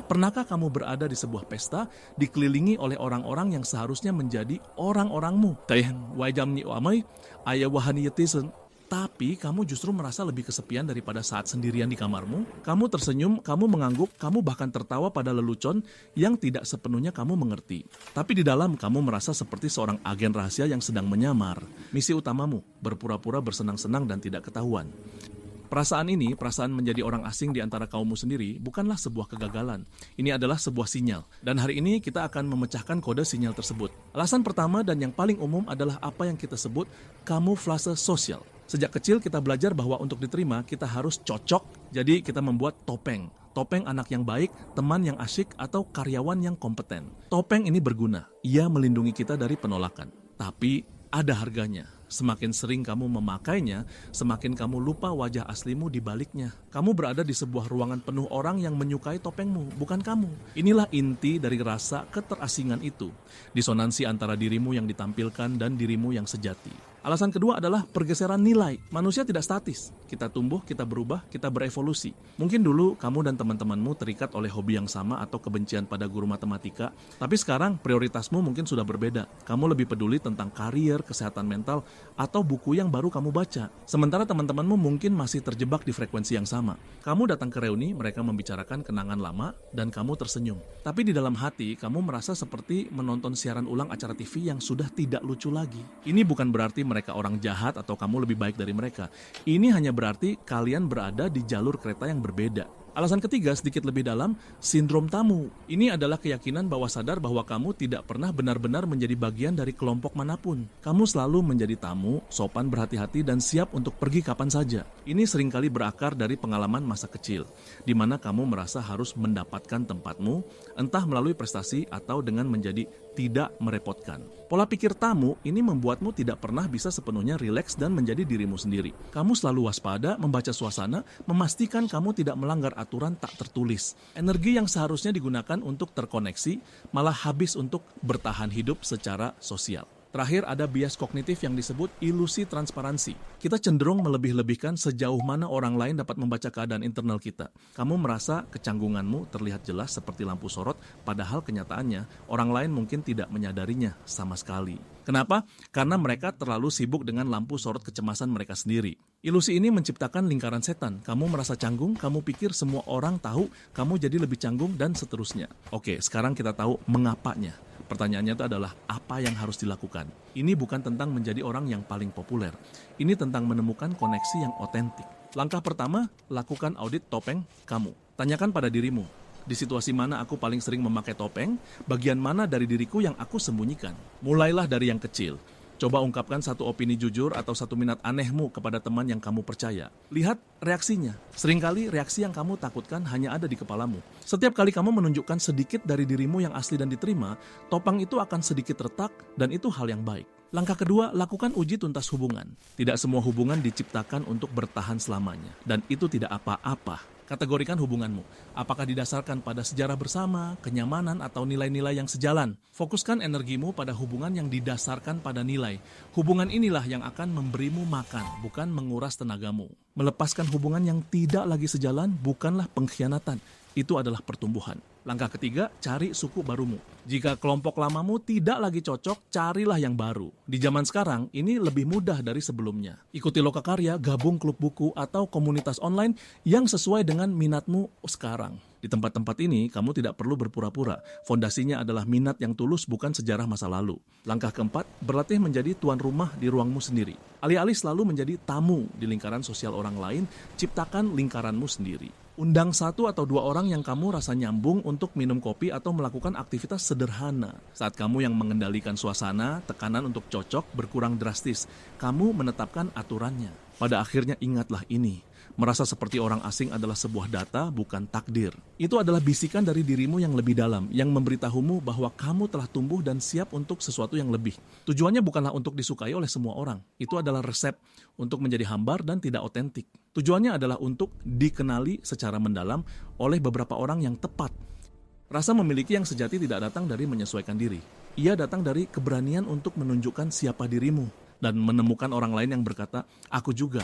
Pernahkah kamu berada di sebuah pesta, dikelilingi oleh orang-orang yang seharusnya menjadi orang-orangmu? Tayan wajamni amai, aya wahaniyatisen. Tapi kamu justru merasa lebih kesepian daripada saat sendirian di kamarmu. Kamu tersenyum, kamu mengangguk, kamu bahkan tertawa pada lelucon yang tidak sepenuhnya kamu mengerti. Tapi di dalam kamu merasa seperti seorang agen rahasia yang sedang menyamar. Misi utamamu, berpura-pura bersenang-senang dan tidak ketahuan. Perasaan ini, perasaan menjadi orang asing di antara kaummu sendiri, bukanlah sebuah kegagalan. Ini adalah sebuah sinyal. Dan hari ini kita akan memecahkan kode sinyal tersebut. Alasan pertama dan yang paling umum adalah apa yang kita sebut kamuflase sosial. Sejak kecil kita belajar bahwa untuk diterima kita harus cocok, jadi kita membuat topeng. Topeng anak yang baik, teman yang asyik, atau karyawan yang kompeten. Topeng ini berguna, ia melindungi kita dari penolakan. Tapi ada harganya. Semakin sering kamu memakainya, semakin kamu lupa wajah aslimu di baliknya. Kamu berada di sebuah ruangan penuh orang yang menyukai topengmu, bukan kamu. Inilah inti dari rasa keterasingan itu. Disonansi antara dirimu yang ditampilkan dan dirimu yang sejati. Alasan kedua adalah pergeseran nilai. Manusia tidak statis. Kita tumbuh, kita berubah, kita berevolusi. Mungkin dulu kamu dan teman-temanmu terikat oleh hobi yang sama atau kebencian pada guru matematika. Tapi sekarang prioritasmu mungkin sudah berbeda. Kamu lebih peduli tentang karier, kesehatan mental, atau buku yang baru kamu baca. Sementara teman-temanmu mungkin masih terjebak di frekuensi yang sama. Kamu datang ke reuni, mereka membicarakan kenangan lama, dan kamu tersenyum. Tapi di dalam hati, kamu merasa seperti menonton siaran ulang acara TV yang sudah tidak lucu lagi. Ini bukan berarti mereka orang jahat atau kamu lebih baik dari mereka. Ini hanya berarti kalian berada di jalur kereta yang berbeda. Alasan ketiga sedikit lebih dalam, sindrom tamu. Ini adalah keyakinan bahwa sadar bahwa kamu tidak pernah benar-benar menjadi bagian dari kelompok manapun. Kamu selalu menjadi tamu, sopan berhati-hati dan siap untuk pergi kapan saja. Ini seringkali berakar dari pengalaman masa kecil, di mana kamu merasa harus mendapatkan tempatmu, entah melalui prestasi atau dengan menjadi tidak merepotkan. Pola pikir tamu ini membuatmu tidak pernah bisa sepenuhnya rileks dan menjadi dirimu sendiri. Kamu selalu waspada, membaca suasana, memastikan kamu tidak melanggar aturan tak tertulis. Energi yang seharusnya digunakan untuk terkoneksi malah habis untuk bertahan hidup secara sosial. Terakhir ada bias kognitif yang disebut ilusi transparansi. Kita cenderung melebih-lebihkan sejauh mana orang lain dapat membaca keadaan internal kita. Kamu merasa kecanggunganmu terlihat jelas seperti lampu sorot, padahal kenyataannya orang lain mungkin tidak menyadarinya sama sekali. Kenapa? Karena mereka terlalu sibuk dengan lampu sorot kecemasan mereka sendiri. Ilusi ini menciptakan lingkaran setan. Kamu merasa canggung, kamu pikir semua orang tahu, kamu jadi lebih canggung, dan seterusnya. Oke, sekarang kita tahu mengapanya. Pertanyaannya itu adalah apa yang harus dilakukan. Ini bukan tentang menjadi orang yang paling populer. Ini tentang menemukan koneksi yang otentik. Langkah pertama, lakukan audit topeng kamu. Tanyakan pada dirimu, di situasi mana aku paling sering memakai topeng, bagian mana dari diriku yang aku sembunyikan. Mulailah dari yang kecil. Coba ungkapkan satu opini jujur atau satu minat anehmu kepada teman yang kamu percaya. Lihat reaksinya. Seringkali reaksi yang kamu takutkan hanya ada di kepalamu. Setiap kali kamu menunjukkan sedikit dari dirimu yang asli dan diterima, topeng itu akan sedikit retak dan itu hal yang baik. Langkah kedua, lakukan uji tuntas hubungan. Tidak semua hubungan diciptakan untuk bertahan selamanya. Dan itu tidak apa-apa. Kategorikan hubunganmu. Apakah didasarkan pada sejarah bersama, kenyamanan, atau nilai-nilai yang sejalan? Fokuskan energimu pada hubungan yang didasarkan pada nilai. Hubungan inilah yang akan memberimu makan, bukan menguras tenagamu. Melepaskan hubungan yang tidak lagi sejalan bukanlah pengkhianatan. Itu adalah pertumbuhan. Langkah ketiga, cari suku barumu. Jika kelompok lamamu tidak lagi cocok, carilah yang baru. Di zaman sekarang, ini lebih mudah dari sebelumnya. Ikuti lokakarya, gabung klub buku, atau komunitas online yang sesuai dengan minatmu sekarang. Di tempat-tempat ini, kamu tidak perlu berpura-pura. Fondasinya adalah minat yang tulus, bukan sejarah masa lalu. Langkah keempat, berlatih menjadi tuan rumah di ruangmu sendiri. Alih-alih selalu menjadi tamu di lingkaran sosial orang lain, ciptakan lingkaranmu sendiri. Undang 1 atau 2 orang yang kamu rasa nyambung untuk minum kopi atau melakukan aktivitas sederhana. Saat kamu yang mengendalikan suasana, tekanan untuk cocok berkurang drastis. Kamu menetapkan aturannya. Pada akhirnya ingatlah ini. Merasa seperti orang asing adalah sebuah data, bukan takdir. Itu adalah bisikan dari dirimu yang lebih dalam, yang memberitahumu bahwa kamu telah tumbuh dan siap untuk sesuatu yang lebih. Tujuannya bukanlah untuk disukai oleh semua orang. Itu adalah resep untuk menjadi hambar dan tidak otentik. Tujuannya adalah untuk dikenali secara mendalam oleh beberapa orang yang tepat. Rasa memiliki yang sejati tidak datang dari menyesuaikan diri. Ia datang dari keberanian untuk menunjukkan siapa dirimu dan menemukan orang lain yang berkata, aku juga.